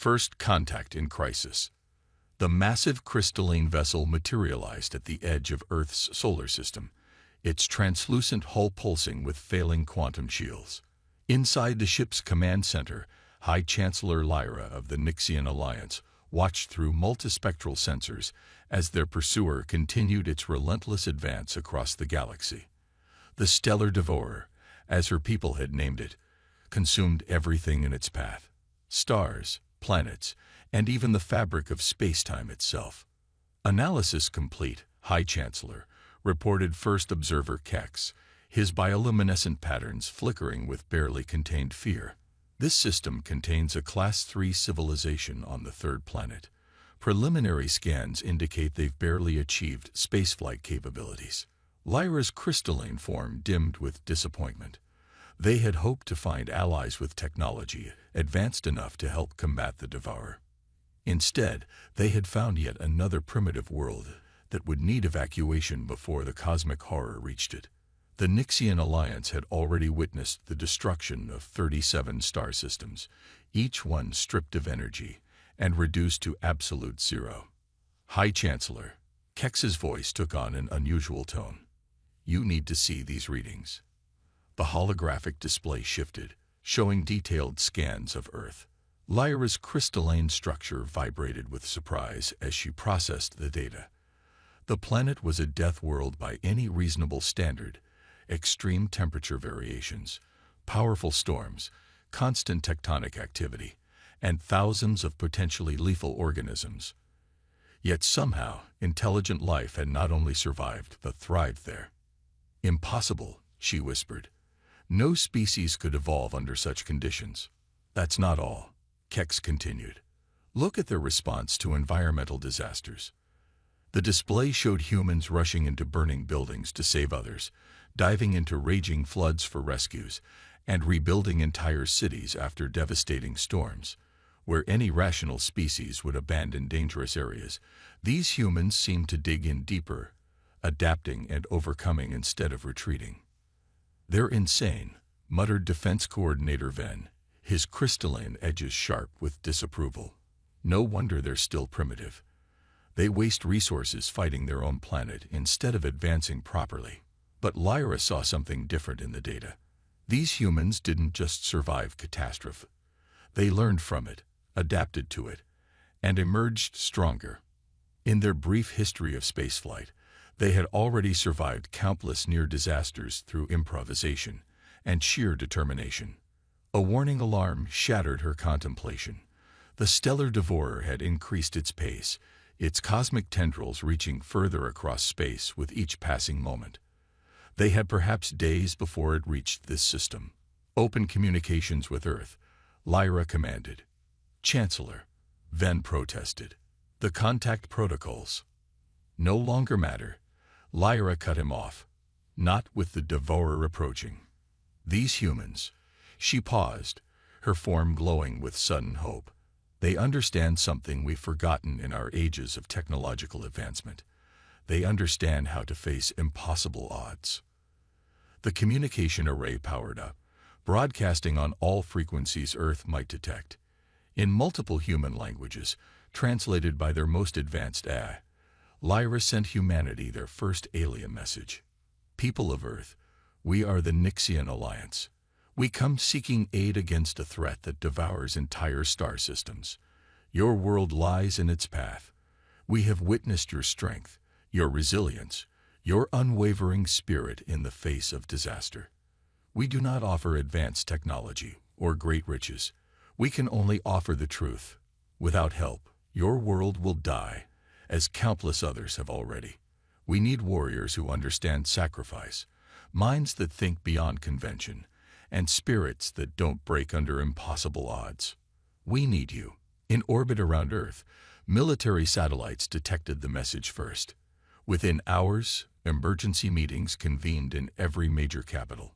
First contact in crisis. The massive crystalline vessel materialized at the edge of Earth's solar system, its translucent hull pulsing with failing quantum shields. Inside the ship's command center, High Chancellor Lyra of the Nixian Alliance watched through multispectral sensors as their pursuer continued its relentless advance across the galaxy. The Stellar Devourer, as her people had named it, consumed everything in its path: stars, planets, and even the fabric of space-time itself. Analysis complete, High Chancellor reported First Observer Kex, his bioluminescent patterns flickering with barely contained fear. This system contains a Class 3 civilization on the third planet. Preliminary scans indicate they've barely achieved spaceflight capabilities. Lyra's crystalline form dimmed with disappointment. They had hoped to find allies with technology advanced enough to help combat the Devourer. Instead, they had found yet another primitive world that would need evacuation before the cosmic horror reached it. The Nixian Alliance had already witnessed the destruction of 37 star systems, each one stripped of energy and reduced to absolute zero. High Chancellor, Kex's voice took on an unusual tone. You need to see these readings. The holographic display shifted, showing detailed scans of Earth. Lyra's crystalline structure vibrated with surprise as she processed the data. The planet was a death world by any reasonable standard. Extreme temperature variations, powerful storms, constant tectonic activity, and thousands of potentially lethal organisms. Yet somehow, intelligent life had not only survived but thrived there. Impossible, she whispered. No species could evolve under such conditions. That's not all, Kex continued. Look at their response to environmental disasters. The display showed humans rushing into burning buildings to save others, diving into raging floods for rescues, and rebuilding entire cities after devastating storms. Where any rational species would abandon dangerous areas, these humans seemed to dig in deeper, adapting and overcoming instead of retreating. They're insane, muttered Defense Coordinator Ven, his crystalline edges sharp with disapproval. No wonder they're still primitive. They waste resources fighting their own planet instead of advancing properly. But Lyra saw something different in the data. These humans didn't just survive catastrophe. They learned from it, adapted to it, and emerged stronger. In their brief history of spaceflight, they had already survived countless near disasters through improvisation and sheer determination. A warning alarm shattered her contemplation. The Stellar Devourer had increased its pace, its cosmic tendrils reaching further across space with each passing moment. They had perhaps days before it reached this system. Open communications with Earth, Lyra commanded. Chancellor, Ven protested. The contact protocols no longer matter. Lyra cut him off. Not with the Devourer approaching. These humans, she paused, her form glowing with sudden hope. They understand something we've forgotten in our ages of technological advancement. They understand how to face impossible odds. The communication array powered up, broadcasting on all frequencies Earth might detect. In multiple human languages, translated by their most advanced AI, Lyra sent humanity their first alien message. People of Earth, we are the Nixian Alliance. We come seeking aid against a threat that devours entire star systems. Your world lies in its path. We have witnessed your strength, your resilience, your unwavering spirit in the face of disaster. We do not offer advanced technology or great riches. We can only offer the truth. Without help, your world will die, as countless others have already. We need warriors who understand sacrifice, minds that think beyond convention, and spirits that don't break under impossible odds. We need you. In orbit around Earth, military satellites detected the message first. Within hours, emergency meetings convened in every major capital.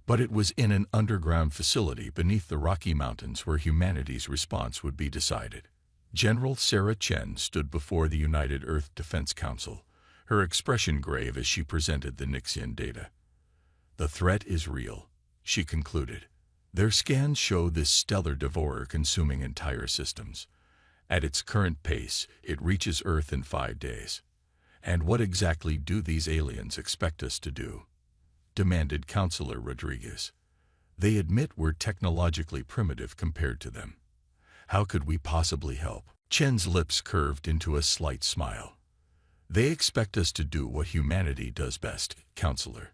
But it was in an underground facility beneath the Rocky Mountains where humanity's response would be decided. General Sarah Chen stood before the United Earth Defense Council, her expression grave as she presented the Nixian data. The threat is real, she concluded. Their scans show this stellar devourer consuming entire systems. At its current pace, it reaches Earth in 5 days. And what exactly do these aliens expect us to do? Demanded Counselor Rodriguez. They admit we're technologically primitive compared to them. How could we possibly help? Chen's lips curved into a slight smile. They expect us to do what humanity does best, Counselor.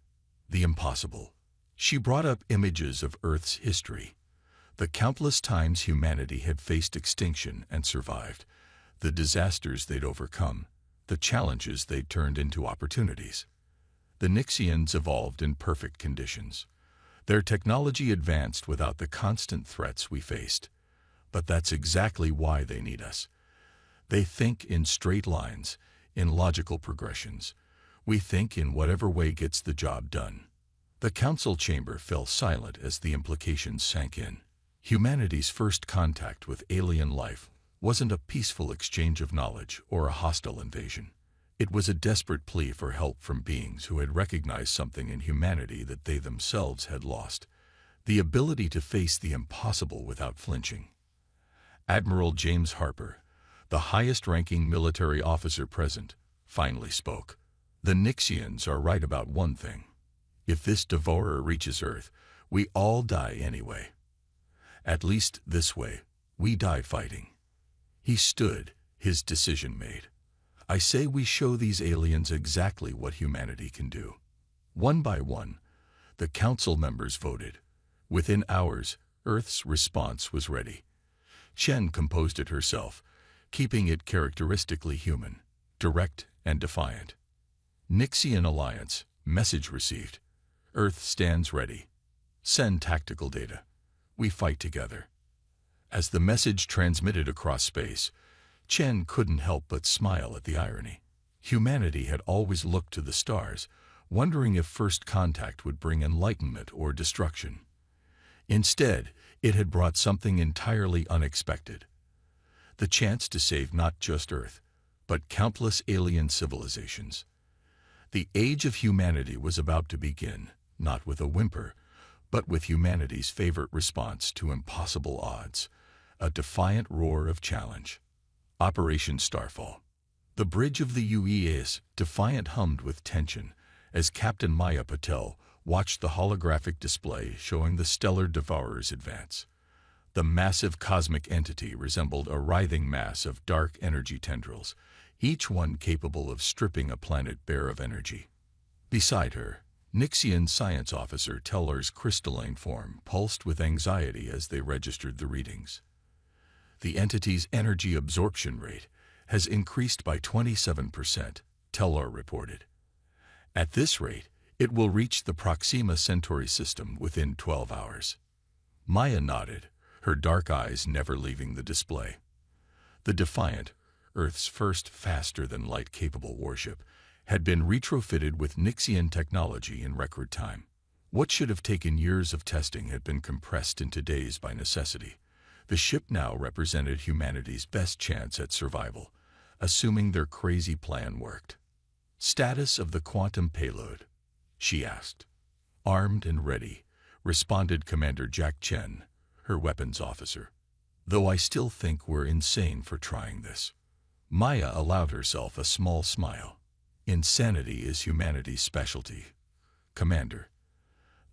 The impossible. She brought up images of Earth's history. The countless times humanity had faced extinction and survived, the disasters they'd overcome, the challenges they'd turned into opportunities. The Nixians evolved in perfect conditions. Their technology advanced without the constant threats we faced. But that's exactly why they need us. They think in straight lines, in logical progressions. We think in whatever way gets the job done. The council chamber fell silent as the implications sank in. Humanity's first contact with alien life wasn't a peaceful exchange of knowledge or a hostile invasion. It was a desperate plea for help from beings who had recognized something in humanity that they themselves had lost: the ability to face the impossible without flinching. Admiral James Harper, the highest-ranking military officer present, finally spoke. The Nixians are right about one thing. If this devourer reaches Earth, we all die anyway. At least this way, we die fighting. He stood, his decision made. I say we show these aliens exactly what humanity can do. One by one, the council members voted. Within hours, Earth's response was ready. Chen composed it herself, keeping it characteristically human, direct and defiant. Nixian Alliance, message received. Earth stands ready. Send tactical data. We fight together. As the message transmitted across space, Chen couldn't help but smile at the irony. Humanity had always looked to the stars, wondering if first contact would bring enlightenment or destruction. Instead, it had brought something entirely unexpected: the chance to save not just Earth, but countless alien civilizations. The age of humanity was about to begin, not with a whimper, but with humanity's favorite response to impossible odds: a defiant roar of challenge. Operation Starfall. The bridge of the UES defiant hummed with tension as Captain Maya Patel watched the holographic display showing the stellar devourers advance. The massive cosmic entity resembled a writhing mass of dark energy tendrils, each one capable of stripping a planet bare of energy. Beside her, Nixian science officer Teller's crystalline form pulsed with anxiety as they registered the readings. The entity's energy absorption rate has increased by 27%, Teller reported. At this rate, it will reach the Proxima Centauri system within 12 hours. Maya nodded, her dark eyes never leaving the display. The Defiant, Earth's first faster-than-light capable warship, had been retrofitted with Nixian technology in record time. What should have taken years of testing had been compressed into days by necessity. The ship now represented humanity's best chance at survival, assuming their crazy plan worked. Status of the quantum payload, she asked. Armed and ready, responded Commander Jack Chen, her weapons officer. Though I still think we're insane for trying this. Maya allowed herself a small smile. Insanity is humanity's specialty. Commander,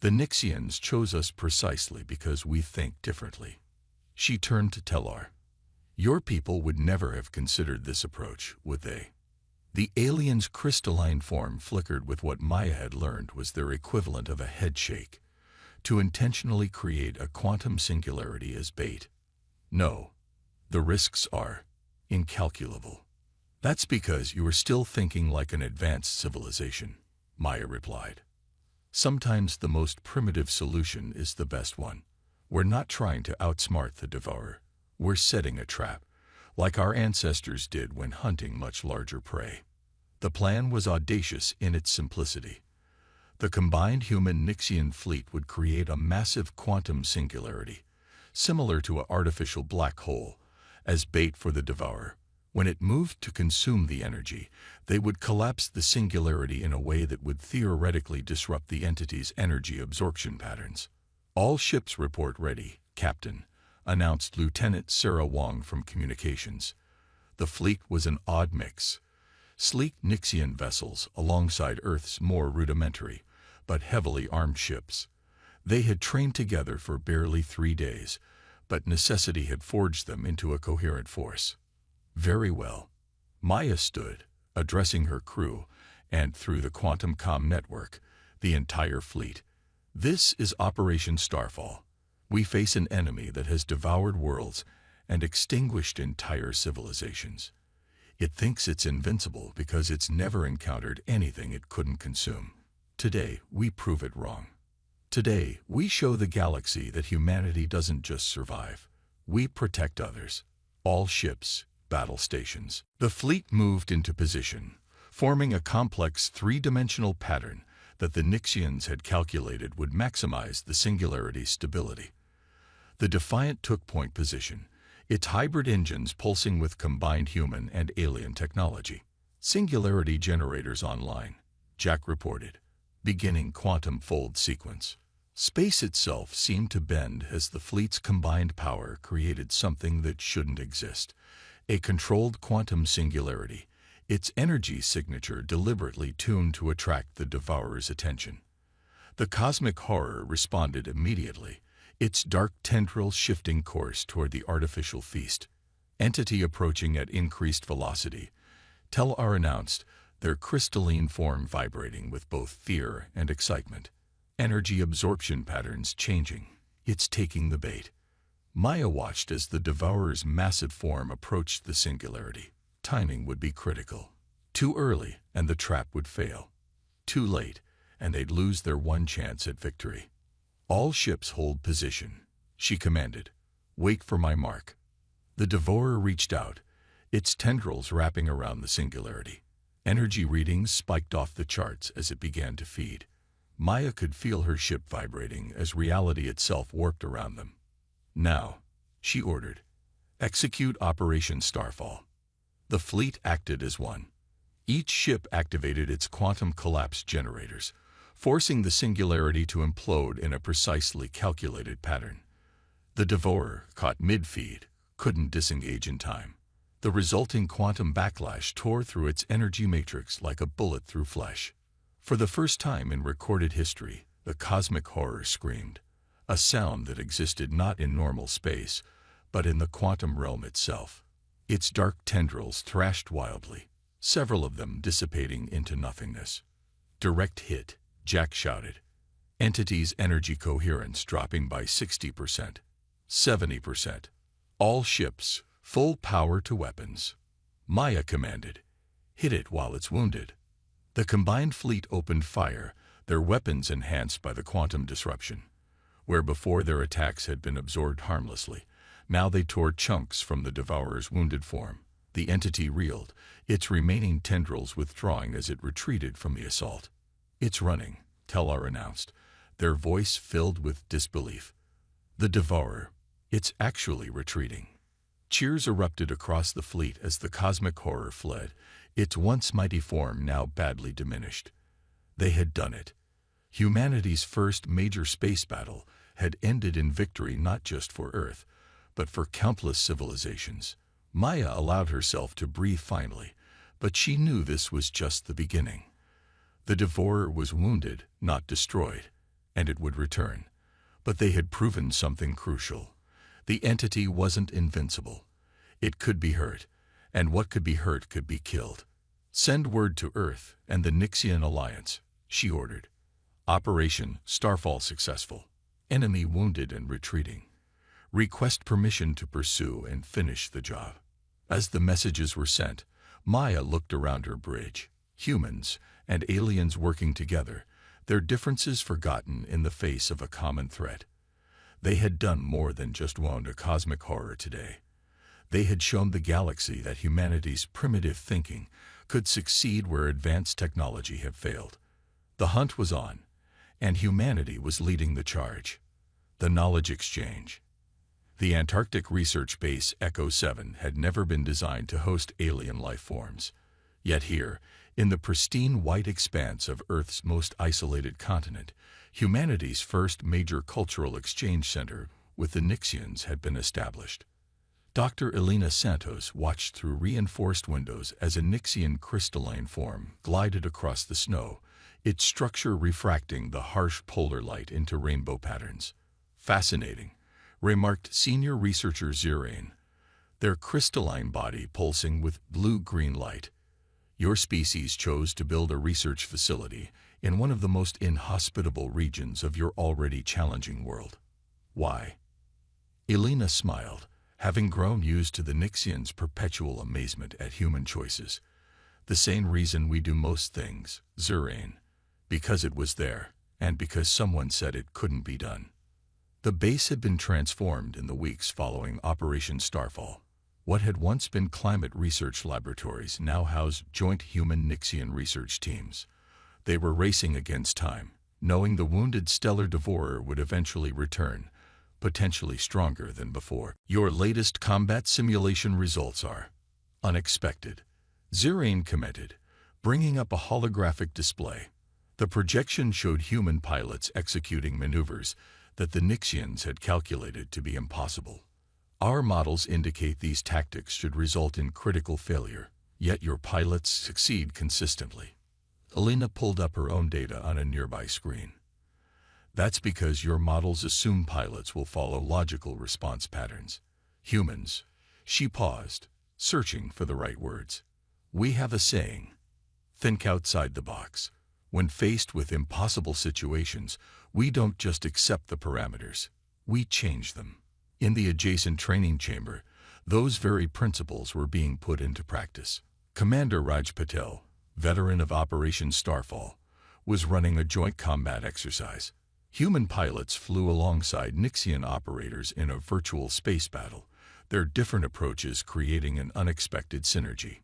the Nixians chose us precisely because we think differently. She turned to Tellar. Your people would never have considered this approach, would they? The alien's crystalline form flickered with what Maya had learned was their equivalent of a head shake, to intentionally create a quantum singularity as bait. No, the risks are incalculable. That's because you are still thinking like an advanced civilization, Maya replied. Sometimes the most primitive solution is the best one. We're not trying to outsmart the devourer. We're setting a trap, like our ancestors did when hunting much larger prey. The plan was audacious in its simplicity. The combined human-Nixian fleet would create a massive quantum singularity, similar to an artificial black hole, as bait for the devourer. When it moved to consume the energy, they would collapse the singularity in a way that would theoretically disrupt the entity's energy absorption patterns. All ships report ready, Captain, announced Lieutenant Sarah Wong from Communications. The fleet was an odd mix. Sleek Nixian vessels alongside Earth's more rudimentary, but heavily armed ships. They had trained together for barely 3 days, but necessity had forged them into a coherent force. Very well. Maya stood, addressing her crew, and through the quantum comm network, the entire fleet. This is Operation Starfall. We face an enemy that has devoured worlds and extinguished entire civilizations. It thinks it's invincible because it's never encountered anything it couldn't consume. Today, we prove it wrong. Today, we show the galaxy that humanity doesn't just survive. We protect others. All ships, battle stations. The fleet moved into position, forming a complex three-dimensional pattern that the Nixians had calculated would maximize the Singularity's stability. The Defiant took point position, its hybrid engines pulsing with combined human and alien technology. Singularity generators online, Jack reported, beginning quantum fold sequence. Space itself seemed to bend as the fleet's combined power created something that shouldn't exist. A controlled quantum singularity, its energy signature deliberately tuned to attract the Devourer's attention. The cosmic horror responded immediately, its dark tendrils shifting course toward the artificial feast. Entity approaching at increased velocity, Tel-Ar announced, their crystalline form vibrating with both fear and excitement. Energy absorption patterns changing. It's taking the bait. Maya watched as the Devourer's massive form approached the singularity. Timing would be critical. Too early, and the trap would fail. Too late, and they'd lose their one chance at victory. All ships hold position, she commanded. Wait for my mark. The Devourer reached out, its tendrils wrapping around the singularity. Energy readings spiked off the charts as it began to feed. Maya could feel her ship vibrating as reality itself warped around them. Now, she ordered, execute Operation Starfall. The fleet acted as one. Each ship activated its quantum collapse generators, forcing the singularity to implode in a precisely calculated pattern. The Devourer, caught mid-feed, couldn't disengage in time. The resulting quantum backlash tore through its energy matrix like a bullet through flesh. For the first time in recorded history, the cosmic horror screamed, a sound that existed not in normal space, but in the quantum realm itself. Its dark tendrils thrashed wildly, several of them dissipating into nothingness. Direct hit, Jack shouted. Entity's energy coherence dropping by 60%, 70%. All ships, full power to weapons. Maya commanded, hit it while it's wounded. The combined fleet opened fire, their weapons enhanced by the quantum disruption. Where before their attacks had been absorbed harmlessly, now they tore chunks from the Devourer's wounded form. The entity reeled, its remaining tendrils withdrawing as it retreated from the assault. It's running, Tel-Ar announced, their voice filled with disbelief. The Devourer, it's actually retreating. Cheers erupted across the fleet as the cosmic horror fled, its once mighty form now badly diminished. They had done it. Humanity's first major space battle had ended in victory not just for Earth, but for countless civilizations. Maya allowed herself to breathe finally, but she knew this was just the beginning. The Devourer was wounded, not destroyed, and it would return. But they had proven something crucial. The entity wasn't invincible. It could be hurt, and what could be hurt could be killed. Send word to Earth and the Nixian Alliance, she ordered. Operation Starfall successful. Enemy wounded and retreating. Request permission to pursue and finish the job. As the messages were sent, Maya looked around her bridge. Humans and aliens working together, their differences forgotten in the face of a common threat. They had done more than just wound a cosmic horror today. They had shown the galaxy that humanity's primitive thinking could succeed where advanced technology had failed. The hunt was on, and humanity was leading the charge. The knowledge exchange. The Antarctic research base Echo 7 had never been designed to host alien life forms. Yet here, In the pristine white expanse of Earth's most isolated continent, humanity's first major cultural exchange center with the Nixians had been established. Dr. Elena Santos watched through reinforced windows as a Nixian crystalline form glided across the snow, its structure refracting the harsh polar light into rainbow patterns. Fascinating, remarked senior researcher Zirain, their crystalline body pulsing with blue-green light. Your species chose to build a research facility in one of the most inhospitable regions of your already challenging world. Why? Elena smiled, having grown used to the Nixians' perpetual amazement at human choices. The same reason we do most things, Zirain. Because it was there, and because someone said it couldn't be done. The base had been transformed in the weeks following Operation Starfall. What had once been climate research laboratories now housed joint human-Nixian research teams. They were racing against time, knowing the wounded stellar devourer would eventually return, potentially stronger than before. Your latest combat simulation results are unexpected, Zirain commented, bringing up a holographic display. The projection showed human pilots executing maneuvers that the Nixians had calculated to be impossible. Our models indicate these tactics should result in critical failure, yet your pilots succeed consistently. Elena pulled up her own data on a nearby screen. That's because your models assume pilots will follow logical response patterns. Humans. She paused, searching for the right words. We have a saying. Think outside the box. When faced with impossible situations, we don't just accept the parameters. We change them. In the adjacent training chamber, those very principles were being put into practice. Commander Raj Patel, veteran of Operation Starfall, was running a joint combat exercise. Human pilots flew alongside Nixian operators in a virtual space battle, their different approaches creating an unexpected synergy.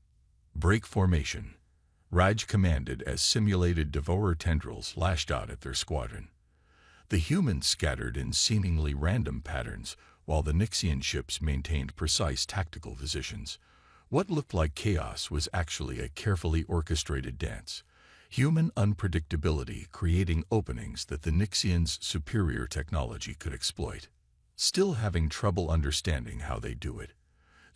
Break formation, Raj commanded as simulated devourer tendrils lashed out at their squadron. The humans scattered in seemingly random patterns, while the Nixian ships maintained precise tactical positions. What looked like chaos was actually a carefully orchestrated dance. Human unpredictability creating openings that the Nixians' superior technology could exploit. Still having trouble understanding how they do it,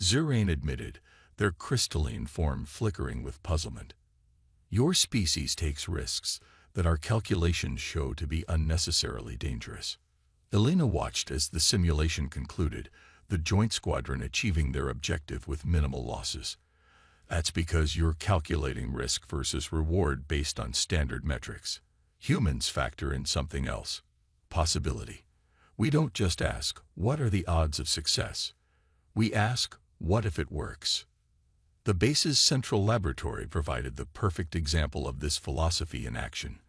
Zirain admitted, their crystalline form flickering with puzzlement. Your species takes risks that our calculations show to be unnecessarily dangerous. Elena watched as the simulation concluded, the joint squadron achieving their objective with minimal losses. That's because you're calculating risk versus reward based on standard metrics. Humans factor in something else. Possibility. We don't just ask, what are the odds of success? We ask, what if it works? The base's central laboratory provided the perfect example of this philosophy in action.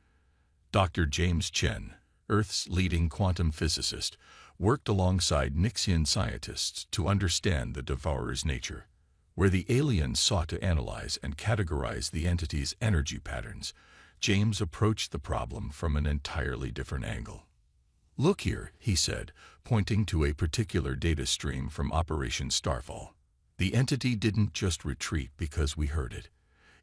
Dr. James Chen, Earth's leading quantum physicist, worked alongside Nixian scientists to understand the devourer's nature. Where the aliens sought to analyze and categorize the entity's energy patterns, James approached the problem from an entirely different angle. Look here, he said, pointing to a particular data stream from Operation Starfall. The entity didn't just retreat because we heard it.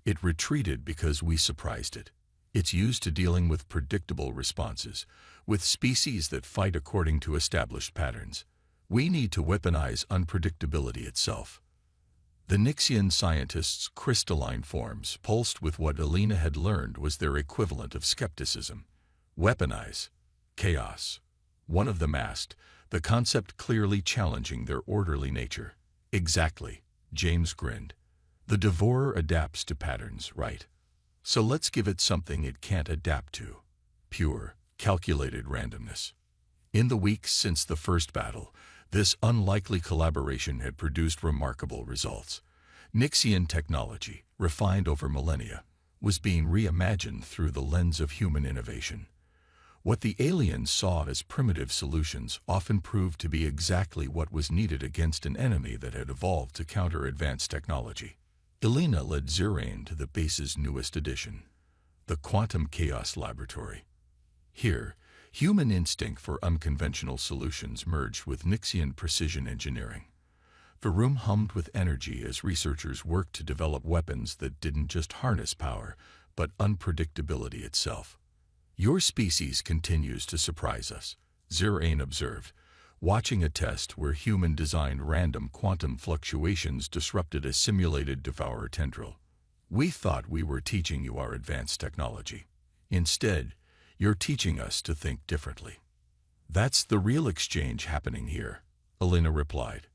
It retreated because we surprised it. It's used to dealing with predictable responses, with species that fight according to established patterns. We need to weaponize unpredictability itself. The Nixian scientists' crystalline forms pulsed with what Elena had learned was their equivalent of skepticism. Weaponize. Chaos. One of them asked, the concept clearly challenging their orderly nature. Exactly, James grinned. The devourer adapts to patterns, right? So let's give it something it can't adapt to. Pure, calculated randomness. In the weeks since the first battle, this unlikely collaboration had produced remarkable results. Nixian technology, refined over millennia, was being reimagined through the lens of human innovation. What the aliens saw as primitive solutions often proved to be exactly what was needed against an enemy that had evolved to counter advanced technology. Elena led Zirain to the base's newest addition, the Quantum Chaos Laboratory. Here, human instinct for unconventional solutions merged with Nixian precision engineering. The room hummed with energy as researchers worked to develop weapons that didn't just harness power, but unpredictability itself. "Your species continues to surprise us," Zirain observed, watching a test where human-designed random quantum fluctuations disrupted a simulated devourer tendril. "We thought we were teaching you our advanced technology. Instead, you're teaching us to think differently." "That's the real exchange happening here," Alina replied.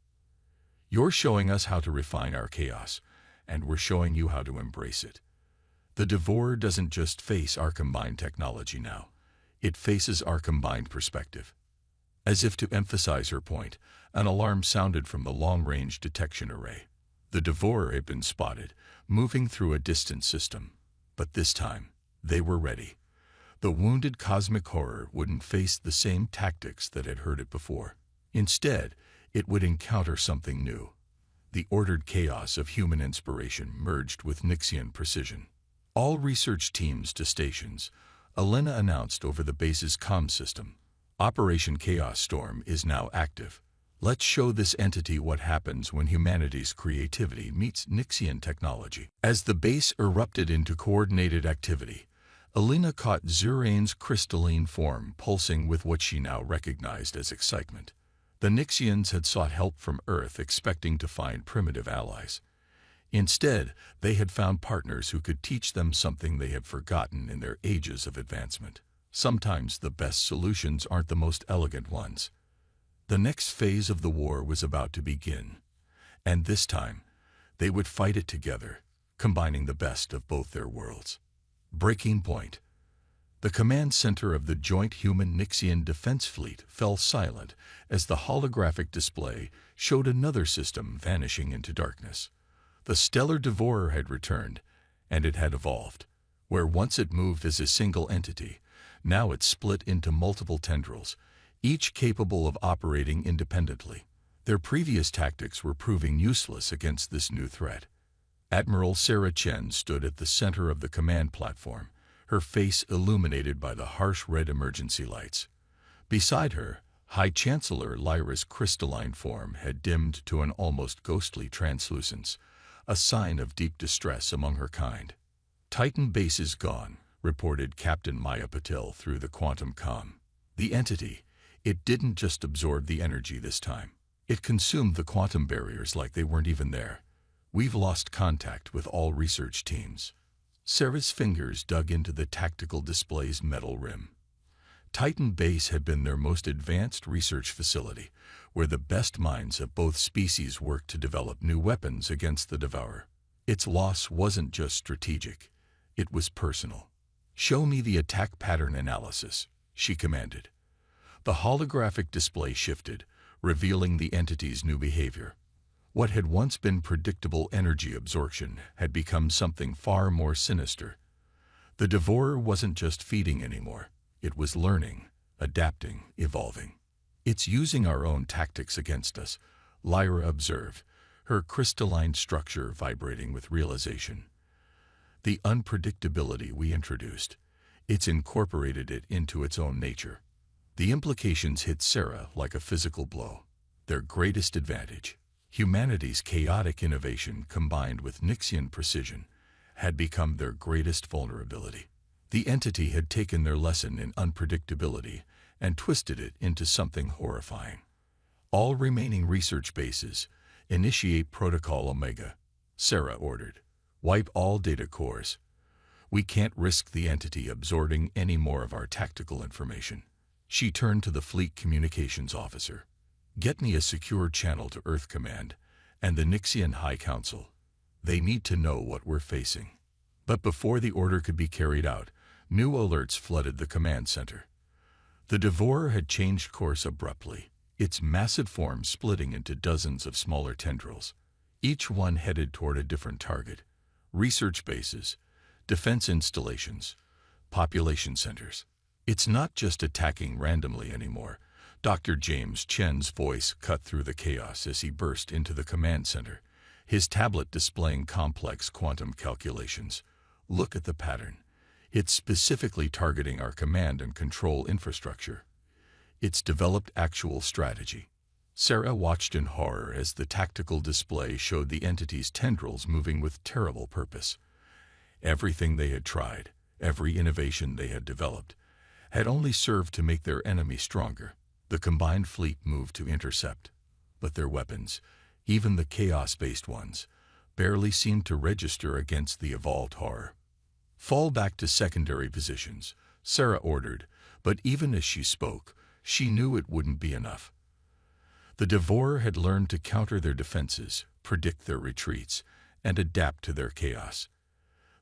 "You're showing us how to refine our chaos, and we're showing you how to embrace it. The Devourer doesn't just face our combined technology now, it faces our combined perspective." As if to emphasize her point, an alarm sounded from the long-range detection array. The Devourer had been spotted, moving through a distant system. But this time, they were ready. The wounded cosmic horror wouldn't face the same tactics that had hurt it before. Instead, it would encounter something new. The ordered chaos of human inspiration merged with Nixian precision. "All research teams to stations," Alina announced over the base's comm system. "Operation Chaos Storm is now active. Let's show this entity what happens when humanity's creativity meets Nixian technology." As the base erupted into coordinated activity, Alina caught Zirain's crystalline form pulsing with what she now recognized as excitement. The Nixians had sought help from Earth expecting to find primitive allies. Instead, they had found partners who could teach them something they had forgotten in their ages of advancement. Sometimes the best solutions aren't the most elegant ones. The next phase of the war was about to begin, and this time, they would fight it together, combining the best of both their worlds. Breaking point. The command center of the joint human-Nixian defense fleet fell silent as the holographic display showed another system vanishing into darkness. The stellar Devourer had returned, and it had evolved. Where once it moved as a single entity, now it split into multiple tendrils, each capable of operating independently. Their previous tactics were proving useless against this new threat. Admiral Sarah Chen stood at the center of the command platform, her face illuminated by the harsh red emergency lights. Beside her, High Chancellor Lyra's crystalline form had dimmed to an almost ghostly translucence, a sign of deep distress among her kind. "Titan base is gone," reported Captain Maya Patel through the quantum comm. The entity, it didn't just absorb the energy this time. It consumed the quantum barriers like they weren't even there. "We've lost contact with all research teams." Sarah's fingers dug into the tactical display's metal rim. Titan Base had been their most advanced research facility, where the best minds of both species worked to develop new weapons against the Devourer. Its loss wasn't just strategic, it was personal. "Show me the attack pattern analysis," she commanded. The holographic display shifted, revealing the entity's new behavior. What had once been predictable energy absorption had become something far more sinister. The Devourer wasn't just feeding anymore. It was learning, adapting, evolving. "It's using our own tactics against us," Lyra observed, her crystalline structure vibrating with realization. "The unpredictability we introduced, it's incorporated it into its own nature." The implications hit Sarah like a physical blow. Their greatest advantage, humanity's chaotic innovation combined with Nixian precision, had become their greatest vulnerability. The entity had taken their lesson in unpredictability and twisted it into something horrifying. "All remaining research bases, initiate Protocol Omega," Sarah ordered. "Wipe all data cores. We can't risk the entity absorbing any more of our tactical information." She turned to the fleet communications officer. "Get me a secure channel to Earth Command and the Nixian High Council. They need to know what we're facing." But before the order could be carried out, new alerts flooded the command center. The Devourer had changed course abruptly, its massive form splitting into dozens of smaller tendrils, each one headed toward a different target: research bases, defense installations, population centers. "It's not just attacking randomly anymore," Dr. James Chen's voice cut through the chaos as he burst into the command center, his tablet displaying complex quantum calculations. "Look at the pattern. It's specifically targeting our command and control infrastructure. It's developed actual strategy." Sarah watched in horror as the tactical display showed the entity's tendrils moving with terrible purpose. Everything they had tried, every innovation they had developed, had only served to make their enemy stronger. The combined fleet moved to intercept, but their weapons, even the chaos-based ones, barely seemed to register against the evolved horror. "Fall back to secondary positions," Sarah ordered, but even as she spoke, she knew it wouldn't be enough. The Devourer had learned to counter their defenses, predict their retreats, and adapt to their chaos.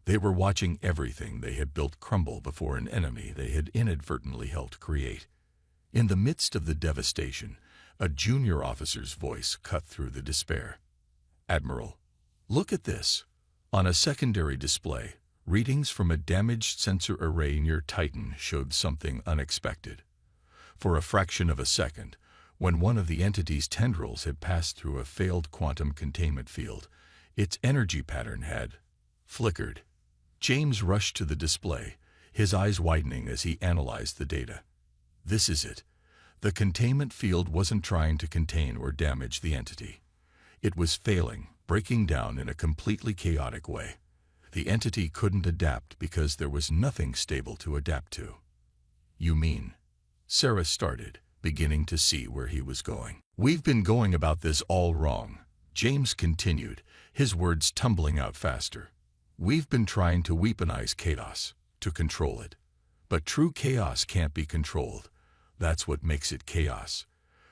They were watching everything they had built crumble before an enemy they had inadvertently helped create. In the midst of the devastation, a junior officer's voice cut through the despair. "Admiral, look at this." On a secondary display, readings from a damaged sensor array near Titan showed something unexpected. For a fraction of a second, when one of the entity's tendrils had passed through a failed quantum containment field, its energy pattern had flickered. James rushed to the display, his eyes widening as he analyzed the data. This is it. The containment field wasn't trying to contain or damage the entity. It was failing, breaking down in a completely chaotic way. The entity couldn't adapt because there was nothing stable to adapt to. "You mean?" Sarah started, beginning to see where he was going. "We've been going about this all wrong," James continued, his words tumbling out faster. "We've been trying to weaponize chaos, to control it. But true chaos can't be controlled. That's what makes it chaos.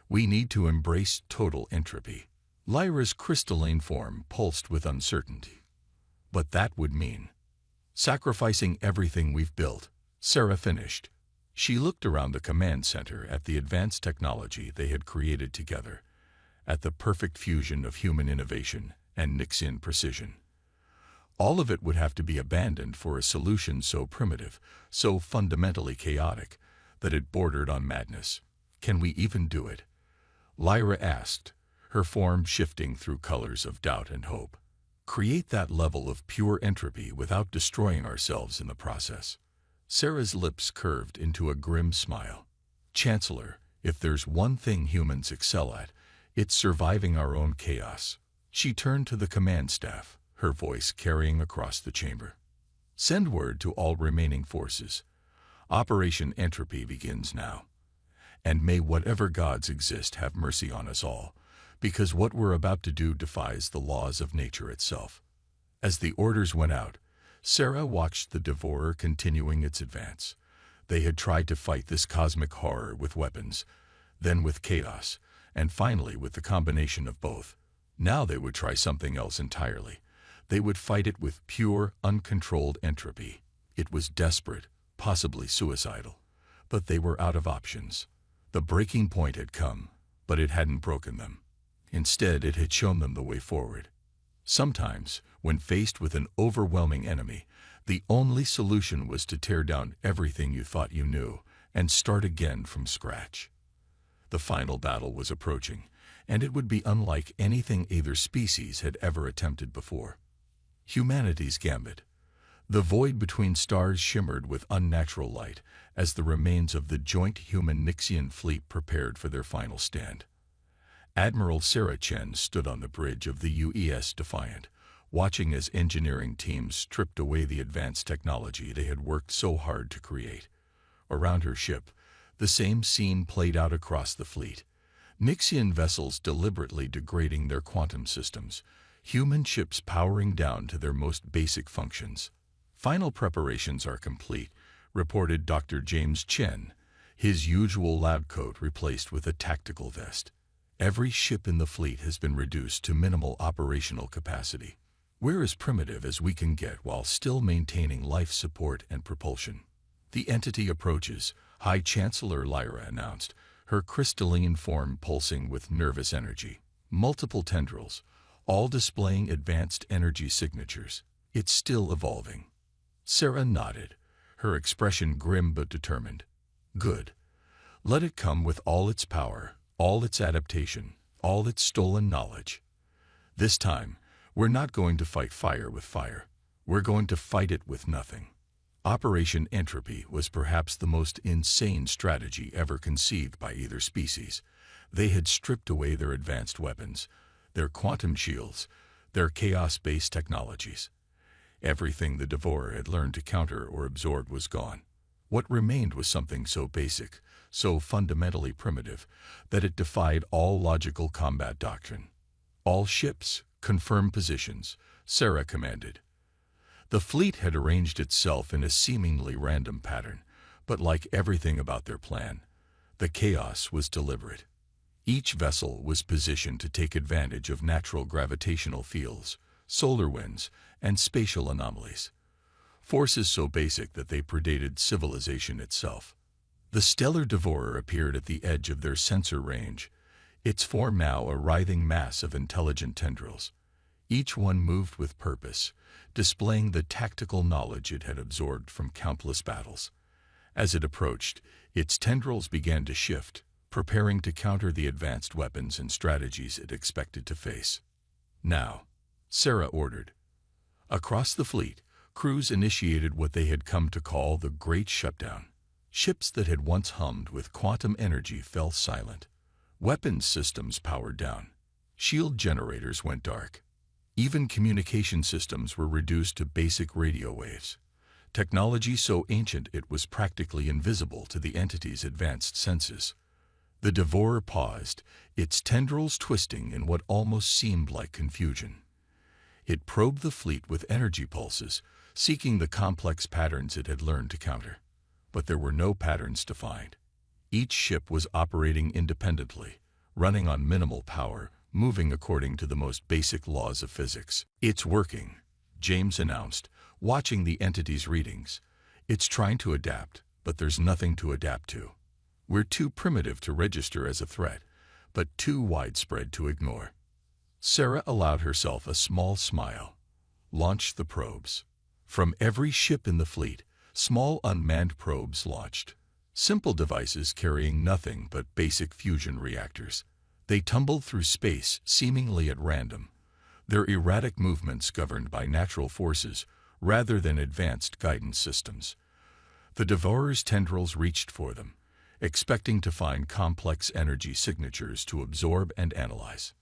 We need to embrace total entropy." Lyra's crystalline form pulsed with uncertainty. "But that would mean sacrificing everything we've built," Sarah finished. She looked around the command center at the advanced technology they had created together, at the perfect fusion of human innovation and Nixian precision. All of it would have to be abandoned for a solution so primitive, so fundamentally chaotic, that it bordered on madness. "Can we even do it?" Lyra asked, her form shifting through colors of doubt and hope. "Create that level of pure entropy without destroying ourselves in the process?" Sarah's lips curved into a grim smile. "Chancellor, if there's one thing humans excel at, it's surviving our own chaos." She turned to the command staff, her voice carrying across the chamber. "Send word to all remaining forces. Operation Entropy begins now. And may whatever gods exist have mercy on us all, because what we're about to do defies the laws of nature itself." As the orders went out, Sarah watched the Devourer continuing its advance. They had tried to fight this cosmic horror with weapons, then with chaos, and finally with the combination of both. Now they would try something else entirely. They would fight it with pure, uncontrolled entropy. It was desperate, possibly suicidal, but they were out of options. The breaking point had come, but it hadn't broken them. Instead, it had shown them the way forward. Sometimes, when faced with an overwhelming enemy, the only solution was to tear down everything you thought you knew and start again from scratch. The final battle was approaching, and it would be unlike anything either species had ever attempted before. Humanity's gambit. The void between stars shimmered with unnatural light as the remains of the joint human-Nixian fleet prepared for their final stand. Admiral Sarah Chen stood on the bridge of the UES Defiant, watching as engineering teams stripped away the advanced technology they had worked so hard to create. Around her ship, the same scene played out across the fleet. Nixian vessels deliberately degrading their quantum systems, human ships powering down to their most basic functions. "Final preparations are complete," reported Dr. James Chen, his usual lab coat replaced with a tactical vest. "Every ship in the fleet has been reduced to minimal operational capacity. We're as primitive as we can get while still maintaining life support and propulsion." "The entity approaches," High Chancellor Lyra announced, her crystalline form pulsing with nervous energy. Multiple tendrils, all displaying advanced energy signatures. "It's still evolving." Sarah nodded, her expression grim but determined. "Good. Let it come with all its power, all its adaptation, all its stolen knowledge. This time, we're not going to fight fire with fire. We're going to fight it with nothing." Operation Entropy was perhaps the most insane strategy ever conceived by either species, They had stripped away their advanced weapons, their quantum shields, their chaos-based technologies. Everything the Devourer had learned to counter or absorb was gone. What remained was something so basic, so fundamentally primitive, that it defied all logical combat doctrine. "All ships, confirm positions," Sarah commanded. The fleet had arranged itself in a seemingly random pattern, but like everything about their plan, the chaos was deliberate. Each vessel was positioned to take advantage of natural gravitational fields, solar winds, and spatial anomalies. Forces so basic that they predated civilization itself. The stellar Devourer appeared at the edge of their sensor range, its form now a writhing mass of intelligent tendrils. Each one moved with purpose, displaying the tactical knowledge it had absorbed from countless battles. As it approached, its tendrils began to shift, preparing to counter the advanced weapons and strategies it expected to face. "Now," Sarah ordered. Across the fleet, crews initiated what they had come to call the Great Shutdown. Ships that had once hummed with quantum energy fell silent. Weapons systems powered down. Shield generators went dark. Even communication systems were reduced to basic radio waves. Technology so ancient it was practically invisible to the entity's advanced senses. The Devourer paused, its tendrils twisting in what almost seemed like confusion. It probed the fleet with energy pulses, seeking the complex patterns it had learned to counter. But there were no patterns to find. Each ship was operating independently, running on minimal power, moving according to the most basic laws of physics. "It's working," James announced, watching the entity's readings. "It's trying to adapt, but there's nothing to adapt to. We're too primitive to register as a threat, but too widespread to ignore." Sarah allowed herself a small smile. "Launch the probes." From every ship in the fleet, small unmanned probes launched. Simple devices carrying nothing but basic fusion reactors. They tumbled through space seemingly at random, their erratic movements governed by natural forces rather than advanced guidance systems. The Devourer's tendrils reached for them, expecting to find complex energy signatures to absorb and analyze.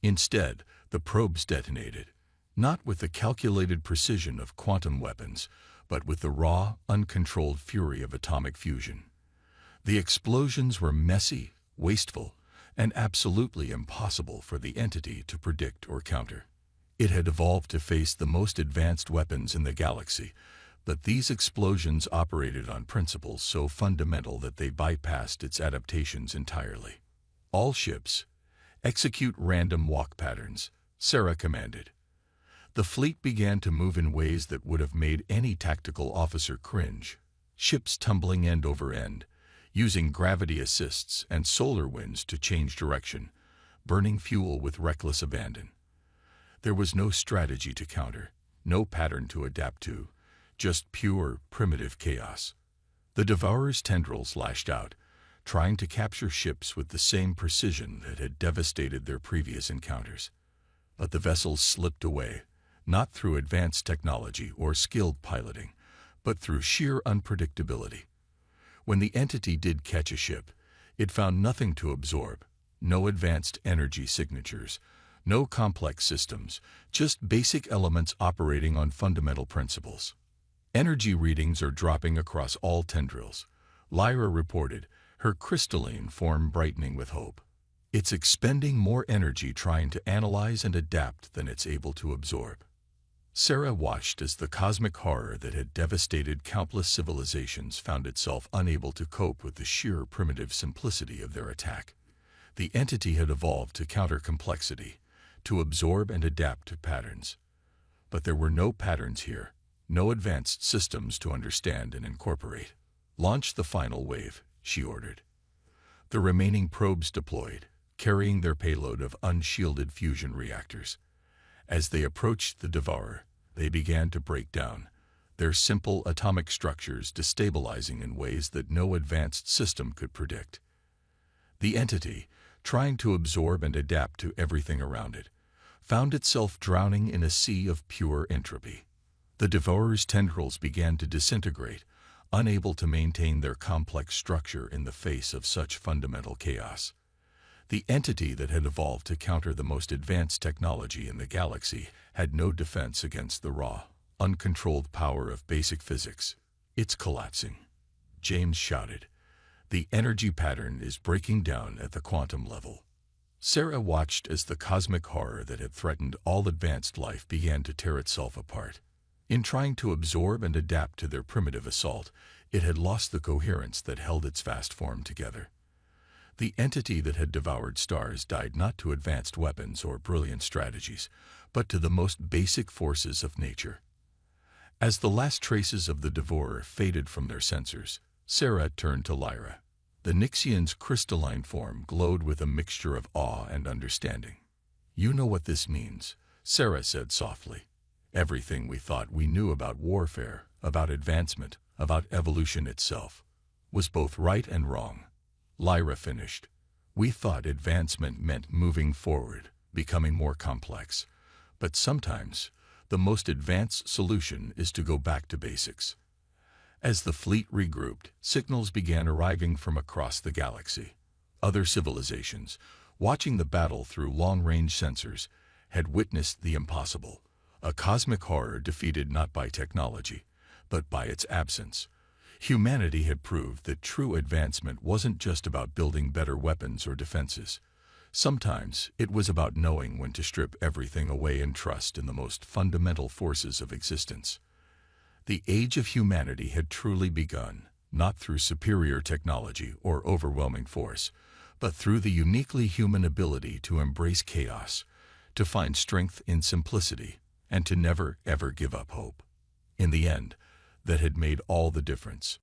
Instead, the probes detonated, not with the calculated precision of quantum weapons, but with the raw, uncontrolled fury of atomic fusion. The explosions were messy, wasteful, and absolutely impossible for the entity to predict or counter. It had evolved to face the most advanced weapons in the galaxy, but these explosions operated on principles so fundamental that they bypassed its adaptations entirely. "All ships, execute random walk patterns," Sarah commanded. The fleet began to move in ways that would have made any tactical officer cringe, ships tumbling end over end, using gravity assists and solar winds to change direction, burning fuel with reckless abandon. There was no strategy to counter, no pattern to adapt to, just pure, primitive chaos. The Devourer's tendrils lashed out, trying to capture ships with the same precision that had devastated their previous encounters. But the vessels slipped away, not through advanced technology or skilled piloting, but through sheer unpredictability. When the entity did catch a ship, it found nothing to absorb, no advanced energy signatures, no complex systems, just basic elements operating on fundamental principles. "Energy readings are dropping across all tendrils," Lyra reported, her crystalline form brightening with hope. "It's expending more energy trying to analyze and adapt than it's able to absorb." Sarah watched as the cosmic horror that had devastated countless civilizations found itself unable to cope with the sheer primitive simplicity of their attack. The entity had evolved to counter complexity, to absorb and adapt to patterns. But there were no patterns here, no advanced systems to understand and incorporate. "Launch the final wave," she ordered. The remaining probes deployed, carrying their payload of unshielded fusion reactors. As they approached the Devourer, they began to break down, their simple atomic structures destabilizing in ways that no advanced system could predict. The entity, trying to absorb and adapt to everything around it, found itself drowning in a sea of pure entropy. The Devourer's tendrils began to disintegrate, unable to maintain their complex structure in the face of such fundamental chaos. The entity that had evolved to counter the most advanced technology in the galaxy had no defense against the raw, uncontrolled power of basic physics. "It's collapsing," James shouted. "The energy pattern is breaking down at the quantum level." Sarah watched as the cosmic horror that had threatened all advanced life began to tear itself apart. In trying to absorb and adapt to their primitive assault, it had lost the coherence that held its vast form together. The entity that had devoured stars died not to advanced weapons or brilliant strategies, but to the most basic forces of nature. As the last traces of the devourer faded from their sensors, Sarah turned to Lyra. The Nixian's crystalline form glowed with a mixture of awe and understanding. "You know what this means," Sarah said softly. "Everything we thought we knew about warfare, about advancement, about evolution itself, was both right and wrong." Lyra finished. "We thought advancement meant moving forward, becoming more complex. But sometimes, the most advanced solution is to go back to basics." As the fleet regrouped, signals began arriving from across the galaxy. Other civilizations, watching the battle through long-range sensors, had witnessed the impossible, a cosmic horror defeated not by technology, but by its absence. Humanity had proved that true advancement wasn't just about building better weapons or defenses. Sometimes it was about knowing when to strip everything away and trust in the most fundamental forces of existence. The age of humanity had truly begun, not through superior technology or overwhelming force, but through the uniquely human ability to embrace chaos, to find strength in simplicity, and to never, ever give up hope. In the end, that had made all the difference.